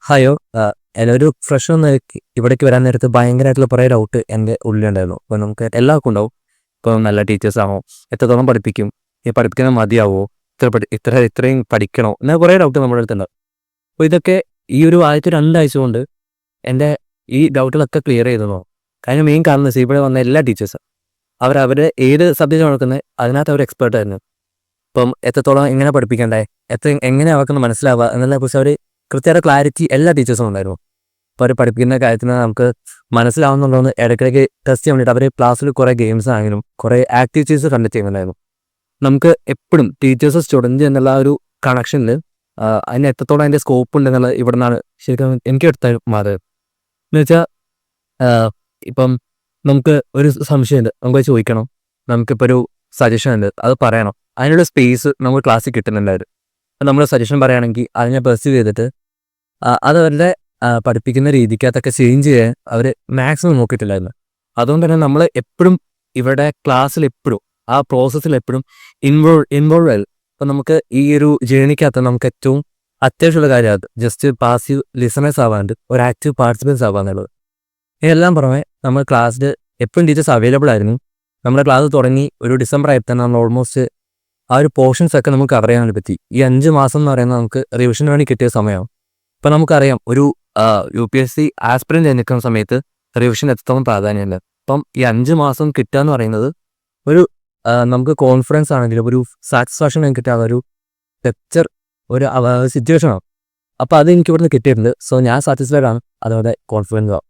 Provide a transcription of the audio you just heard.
ഹായോ ഒരു ഫ്രഷ് ഒന്ന് ഇവിടേക്ക് വരാൻ നേരത്ത് ഭയങ്കരമായിട്ടുള്ള കുറേ ഡൗട്ട് എൻ്റെ ഉള്ളിലുണ്ടായിരുന്നു. അപ്പോൾ നമുക്ക് എല്ലാവർക്കും ഉണ്ടാവും. ഇപ്പോൾ നല്ല ടീച്ചേഴ്സ് ആണോ, എത്രത്തോളം പഠിപ്പിക്കും, ഈ പഠിപ്പിക്കുന്നത് മതിയാവോ, ഇത്രയും പഠിക്കണോ, എന്നാൽ കുറേ ഡൗട്ട് നമ്മുടെ അടുത്തുണ്ടാവും. അപ്പോൾ ഇതൊക്കെ ഈ ഒരു ആദ്യത്തെ 2 ആഴ്ച കൊണ്ട് എൻ്റെ ഈ ഡൗട്ടുകളൊക്കെ ക്ലിയർ ചെയ്തെന്നോ. കാരണം മെയിൻ കാരണം ഇവിടെ വന്ന എല്ലാ ടീച്ചേഴ്സും അവരുടെ ഏത് സബ്ജക്റ്റ് നടക്കുന്നത് അതിനകത്ത് അവർ എക്സ്പേർട്ടായിരുന്നു. ഇപ്പം എത്രത്തോളം എങ്ങനെ പഠിപ്പിക്കണ്ടേ, എങ്ങനെ അവർക്കൊന്ന് മനസ്സിലാവുക എന്നതിനെക്കുറിച്ച് അവർ കൃത്യമായിട്ട് ക്ലാരിറ്റി എല്ലാ ടീച്ചേഴ്സും ഉണ്ടായിരുന്നു. അപ്പോൾ അവർ പഠിപ്പിക്കുന്ന കാര്യത്തിന് നമുക്ക് മനസ്സിലാവുന്നുണ്ടോയെന്ന് ഇടയ്ക്കിടയ്ക്ക് ടെസ്റ്റ് ചെയ്യാൻ വേണ്ടിയിട്ട് അവർ ക്ലാസ്സിൽ കുറേ ഗെയിംസ് ആണെങ്കിലും കുറേ ആക്ടിവിറ്റീസ് കണ്ടക്ട് ചെയ്യുന്നുണ്ടായിരുന്നു. നമുക്ക് എപ്പോഴും ടീച്ചേഴ്സ് സ്റ്റുഡൻറ്റ് എന്നുള്ള ഒരു കണക്ഷനിൽ അതിന് എത്രത്തോളം അതിൻ്റെ സ്കോപ്പ് ഉണ്ടെന്നുള്ളത് ഇവിടെ നിന്നാണ് ശരിക്കും എനിക്ക് എടുത്ത മാറുക. എന്ന് വെച്ചാൽ ഇപ്പം നമുക്ക് ഒരു സംശയമുണ്ട്, നമുക്ക് ചോദിക്കണം, നമുക്കിപ്പോൾ ഒരു സജഷൻ ഉണ്ട്, അത് പറയണം, അതിനുള്ള സ്പേസ് നമുക്ക് ക്ലാസ്സിൽ കിട്ടുന്നുണ്ടായിരുന്നു. അപ്പം നമ്മൾ സജഷൻ പറയുകയാണെങ്കിൽ അതിനെ പെർസീവ് ചെയ്തിട്ട് അതവരുടെ പഠിപ്പിക്കുന്ന രീതിക്കകത്തൊക്കെ ചേഞ്ച് ചെയ്യാൻ അവർ മാക്സിമം നോക്കിയിട്ടില്ലായിരുന്നു. അതുകൊണ്ട് തന്നെ നമ്മൾ എപ്പോഴും ഇവിടെ ക്ലാസ്സിൽ എപ്പോഴും ആ പ്രോസസ്സിൽ എപ്പോഴും ഇൻവോൾവ് ആയി. അപ്പം നമുക്ക് ഈ ഒരു ജേണിക്കകത്ത് നമുക്ക് ഏറ്റവും അത്യാവശ്യമുള്ള കാര്യം അത് ജസ്റ്റ് പാസീവ് ലിസണേഴ്സ് ആവാണ്ട് ഒരു ആക്റ്റീവ് പാർട്ടിസിപ്പൻസ് ആവാന്നുള്ളത്. ഇതെല്ലാം പുറമെ നമ്മൾ ക്ലാസ്സിൽ എപ്പോഴും ടീച്ചേഴ്സ് അവൈലബിൾ ആയിരുന്നു. നമ്മുടെ ക്ലാസ് തുടങ്ങി ഒരു ഡിസംബർ ആയി തന്നെ നമ്മൾ ഓൾമോസ്റ്റ് ആ ഒരു പോർഷൻസ് ഒക്കെ നമുക്ക് കവർ ചെയ്യാൻ പറ്റി. ഈ 5 മാസം എന്ന് പറയുന്നത് നമുക്ക് റിവിഷന് വേണ്ടി കിട്ടിയ സമയമാണ്. ഇപ്പം നമുക്കറിയാം ഒരു UPSC ആസ്പിറൻ്റ് നിൽക്കുന്ന സമയത്ത് റിവിഷൻ എത്രത്തോളം പ്രാധാന്യമില്ല. അപ്പം ഈ 5 മാസം കിട്ടുക എന്ന് പറയുന്നത് ഒരു നമുക്ക് കോൺഫിഡൻസ് ആണെങ്കിലും ഒരു സാറ്റിസ്ഫാക്ഷൻ കിട്ടുക ഒരു ലെക്ചർ ഒരു സിറ്റുവേഷനാണ്. അപ്പോൾ അത് എനിക്ക് ഇവിടുന്ന് കിട്ടിയിട്ടുണ്ട്. സോ ഞാൻ സാറ്റിസ്ഫൈഡ് ആണ്, അതുപോലെ കോൺഫിഡൻസ് ആണ്.